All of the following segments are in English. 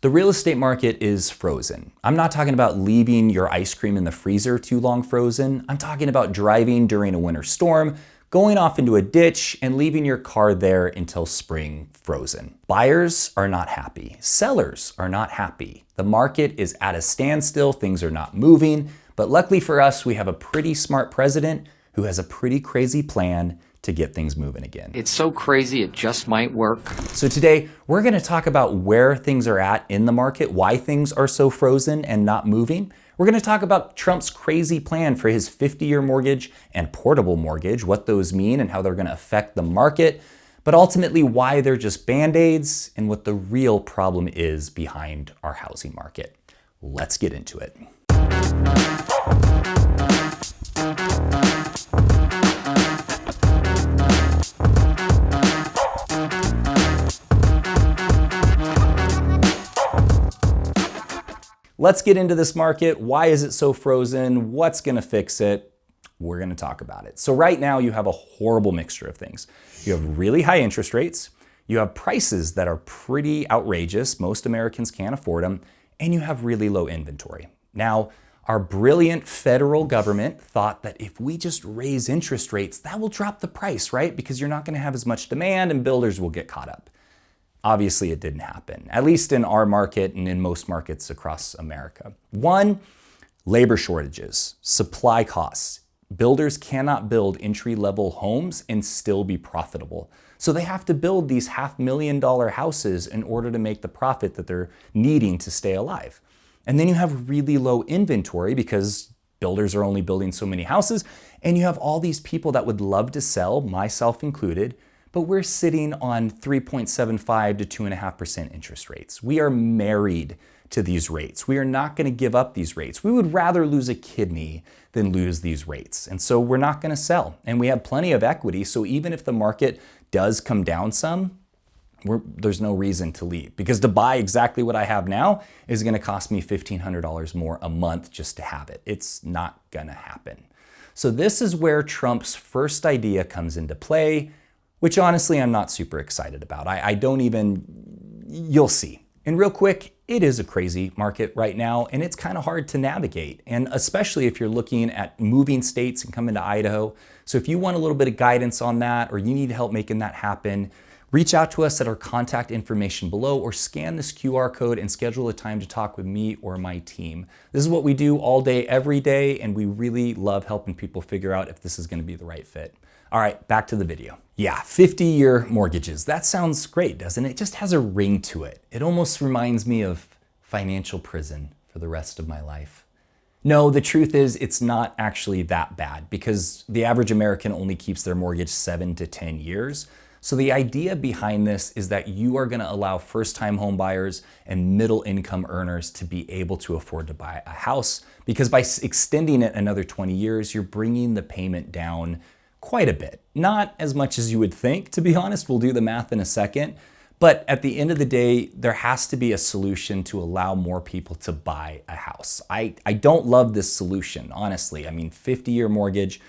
The real estate market is frozen. I'm not talking about leaving your ice cream in the freezer too long frozen. I'm talking about driving during a winter storm, going off into a ditch, and leaving your car there until spring frozen. Buyers are not happy. Sellers are not happy. The market is at a standstill. Things are not moving. But luckily for us, we have a pretty smart president who has a pretty crazy plan to get things moving again. It's so crazy, it just might work. So today, we're gonna talk about where things are at in the market, why things are so frozen and not moving. We're gonna talk about Trump's crazy plan for his 50-year mortgage and portable mortgage, what those mean and how they're gonna affect the market, but ultimately why they're just Band-Aids and what the real problem is behind our housing market. Let's get into it. Let's get into this market. Why is it so frozen? What's gonna fix it? We're gonna talk about it. So right now you have a horrible mixture of things. You have really high interest rates, you have prices that are pretty outrageous, most Americans can't afford them, and you have really low inventory. Now, our brilliant federal government thought that if we just raise interest rates, that will drop the price, right? Because you're not gonna have as much demand and builders will get caught up. Obviously, it didn't happen, at least in our market and in most markets across America. One, labor shortages, supply costs. Builders cannot build entry-level homes and still be profitable. So they have to build these $500,000 houses in order to make the profit that they're needing to stay alive. And then you have really low inventory because builders are only building so many houses, and you have all these people that would love to sell, myself included, but we're sitting on 3.75 to 2.5% interest rates. We are married to these rates. We are not gonna give up these rates. We would rather lose a kidney than lose these rates. And so we're not gonna sell. And we have plenty of equity, so even if the market does come down some, there's no reason to leave. Because to buy exactly what I have now is gonna cost me $1,500 more a month just to have it. It's not gonna happen. So this is where Trump's first idea comes into play, which honestly I'm not super excited about. I don't even, you'll see. And real quick, it is a crazy market right now and it's kind of hard to navigate. And especially if you're looking at moving states and coming to Idaho. So if you want a little bit of guidance on that or you need help making that happen, reach out to us at our contact information below or scan this QR code and schedule a time to talk with me or my team. This is what we do all day, every day, and we really love helping people figure out if this is gonna be the right fit. All right, back to the video. Yeah, 50-year mortgages. That sounds great, doesn't it? It just has a ring to it. It almost reminds me of financial prison for the rest of my life. No, the truth is it's not actually that bad because the average American only keeps their mortgage 7 to 10 years. So the idea behind this is that you are gonna allow first-time home buyers and middle income earners to be able to afford to buy a house because by extending it another 20 years, you're bringing the payment down quite a bit. Not as much as you would think, to be honest. We'll do the math in a second. But at the end of the day, there has to be a solution to allow more people to buy a house. I don't love this solution, honestly. I mean, 50-year mortgage,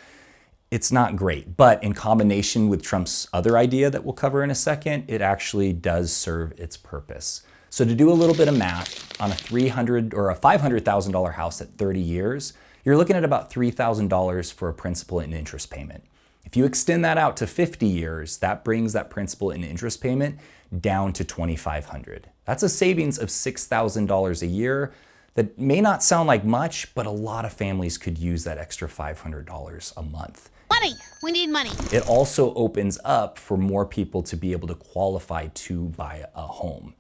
it's not great. But in combination with Trump's other idea that we'll cover in a second, it actually does serve its purpose. So to do a little bit of math, on a $300,000 or a $500,000 house at 30 years, you're looking at about $3,000 for a principal and interest payment. If you extend that out to 50 years, that brings that principal and interest payment down to $2,500. That's a savings of $6,000 a year. That may not sound like much, but a lot of families could use that extra $500 a month. Money, we need money. It also opens up for more people to be able to qualify to buy a home.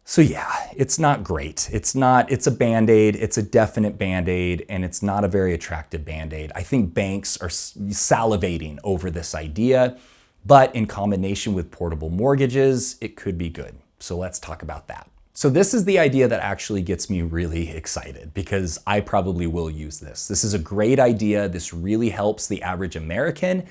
So yeah, it's not great. It's a Band-Aid, it's a definite Band-Aid, and it's not a very attractive Band-Aid. I think banks are salivating over this idea, but in combination with portable mortgages, it could be good. So let's talk about that. So this is the idea that actually gets me really excited because I probably will use this. This is a great idea. This really helps the average American.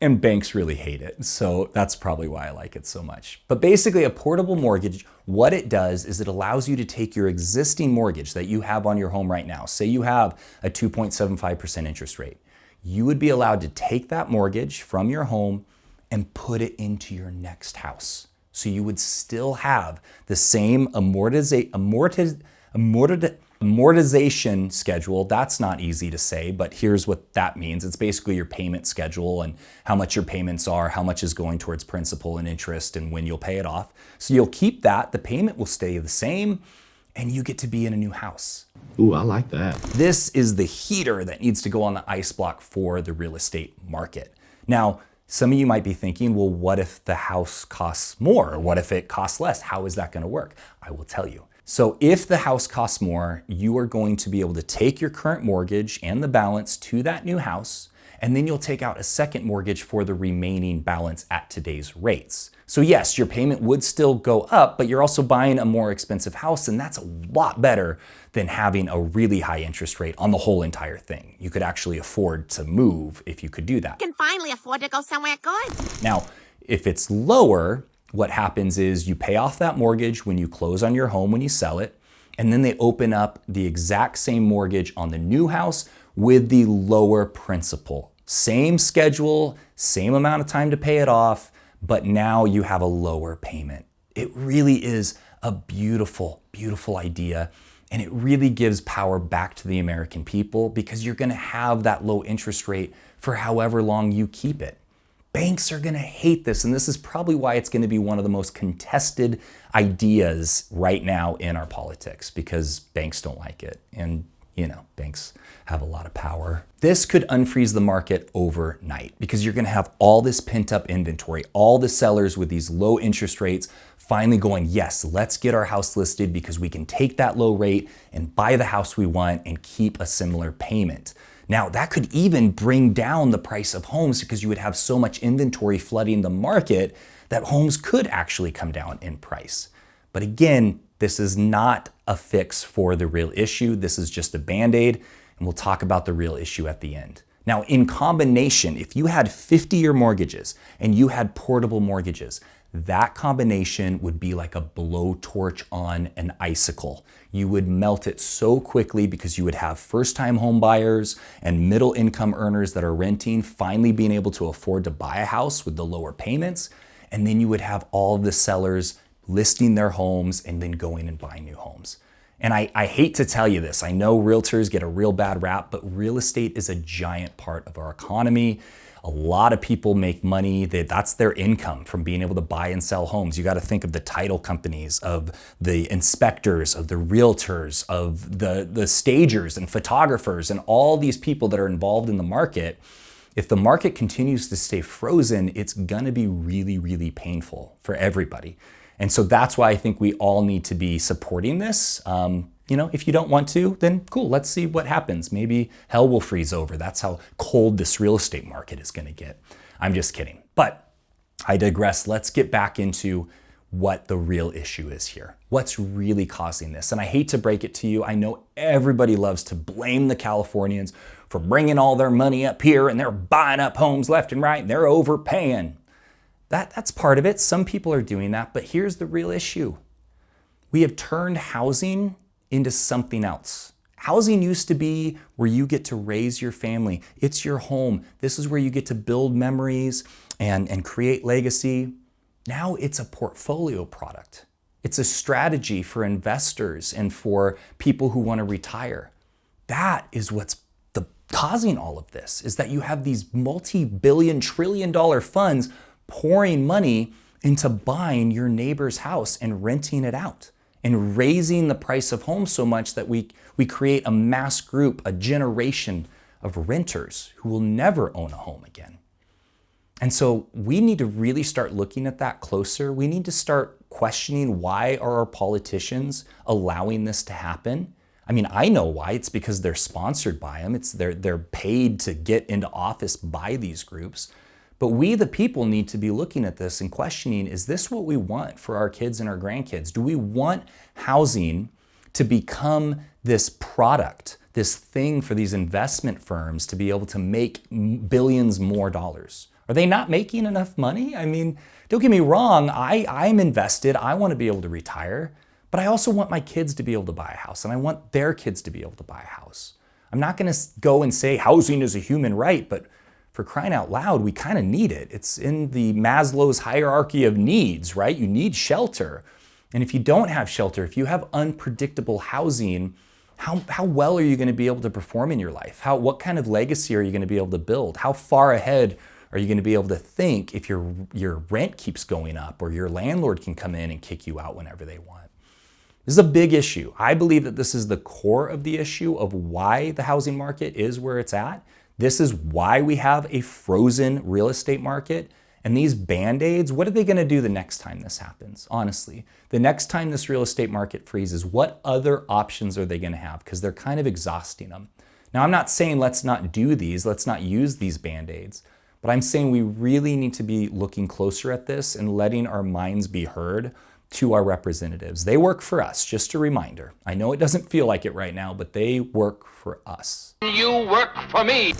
And banks really hate it. So that's probably why I like it so much. But basically a portable mortgage, what it does is it allows you to take your existing mortgage that you have on your home right now. Say you have a 2.75% interest rate. You would be allowed to take that mortgage from your home and put it into your next house. So you would still have the same amortization schedule. That's not easy to say, but here's what that means. It's basically your payment schedule and how much your payments are, how much is going towards principal and interest, and when you'll pay it off. So you'll keep that, the payment will stay the same, and you get to be in a new house. Ooh, I like that. This is the heater that needs to go on the ice block for the real estate market. Now, some of you might be thinking, well, what if the house costs more? Or what if it costs less? How is that going to work? I will tell you. So if the house costs more, you are going to be able to take your current mortgage and the balance to that new house, and then you'll take out a second mortgage for the remaining balance at today's rates. So yes, your payment would still go up, but you're also buying a more expensive house, and that's a lot better than having a really high interest rate on the whole entire thing. You could actually afford to move if you could do that. Can finally afford to go somewhere good. Now, if it's lower, what happens is you pay off that mortgage when you close on your home, when you sell it, and then they open up the exact same mortgage on the new house with the lower principal. Same schedule, same amount of time to pay it off, but now you have a lower payment. It really is a beautiful, beautiful idea. And it really gives power back to the American people because you're gonna have that low interest rate for however long you keep it. Banks are gonna hate this, and this is probably why it's gonna be one of the most contested ideas right now in our politics, because banks don't like it. And banks have a lot of power. This could unfreeze the market overnight because you're gonna have all this pent up inventory, all the sellers with these low interest rates finally going, yes, let's get our house listed because we can take that low rate and buy the house we want and keep a similar payment. Now, that could even bring down the price of homes because you would have so much inventory flooding the market that homes could actually come down in price. But again, this is not a fix for the real issue. This is just a Band-Aid, and we'll talk about the real issue at the end. Now, in combination, if you had 50-year mortgages and you had portable mortgages, that combination would be like a blowtorch on an icicle. You would melt it so quickly because you would have first-time home buyers and middle-income earners that are renting finally being able to afford to buy a house with the lower payments. And then you would have all of the sellers listing their homes and then going and buying new homes. And I hate to tell you this, I know realtors get a real bad rap, but real estate is a giant part of our economy. A lot of people make money, that's their income from being able to buy and sell homes. You got to think of the title companies, of the inspectors, of the realtors, of the stagers and photographers, and all these people that are involved in the market. If the market continues to stay frozen, it's gonna be really, really painful for everybody. And so that's why I think we all need to be supporting this. If you don't want to, then cool, let's see what happens. Maybe hell will freeze over. That's how cold this real estate market is gonna get. I'm just kidding. But I digress. Let's get back into what the real issue is here. What's really causing this? And I hate to break it to you. I know everybody loves to blame the Californians for bringing all their money up here and they're buying up homes left and right and they're overpaying. That's part of it. Some people are doing that, but here's the real issue. We have turned housing into something else. Housing used to be where you get to raise your family. It's your home. This is where you get to build memories and create legacy. Now it's a portfolio product. It's a strategy for investors and for people who want to retire. That is what's causing all of this, is that you have these multi-billion, trillion-dollar funds pouring money into buying your neighbor's house and renting it out and raising the price of homes so much that we create a mass group, a generation of renters who will never own a home again. And so we need to really start looking at that closer. We need to start questioning, why are our politicians allowing this to happen? I mean, I know why. It's because they're sponsored by them. They're paid to get into office by these groups. But we, the people, need to be looking at this and questioning, is this what we want for our kids and our grandkids? Do we want housing to become this product, this thing for these investment firms to be able to make billions more dollars? Are they not making enough money? I mean, don't get me wrong, I'm invested. I want to be able to retire, but I also want my kids to be able to buy a house, and I want their kids to be able to buy a house. I'm not going to go and say housing is a human right, but For crying out loud, we kind of need it. It's in the Maslow's hierarchy of needs, right? You need shelter. And if you don't have shelter, if you have unpredictable housing, how well are you going to be able to perform in your life? What kind of legacy are you going to be able to build? How far ahead are you going to be able to think if your rent keeps going up or your landlord can come in and kick you out whenever they want? This is a big issue. I believe that this is the core of the issue of why the housing market is where it's at. This is why we have a frozen real estate market. And these Band-Aids, what are they going to do the next time this happens? Honestly, the next time this real estate market freezes, what other options are they going to have? Because they're kind of exhausting them. Now, I'm not saying let's not do these, let's not use these Band-Aids, but I'm saying we really need to be looking closer at this and letting our minds be heard to our representatives. They work for us, just a reminder. I know it doesn't feel like it right now, but they work for us. You work for me.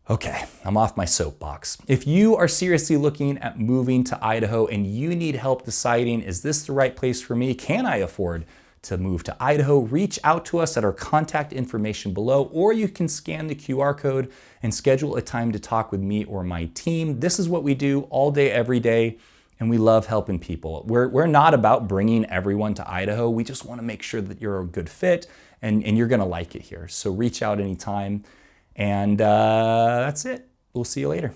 Okay, I'm off my soapbox. If you are seriously looking at moving to Idaho and you need help deciding, is this the right place for me? Can I afford to move to Idaho? Reach out to us at our contact information below, or you can scan the QR code and schedule a time to talk with me or my team. This is what we do all day, every day, and we love helping people. We're not about bringing everyone to Idaho. We just want to make sure that you're a good fit and you're going to like it here. So reach out anytime. And that's it. We'll see you later.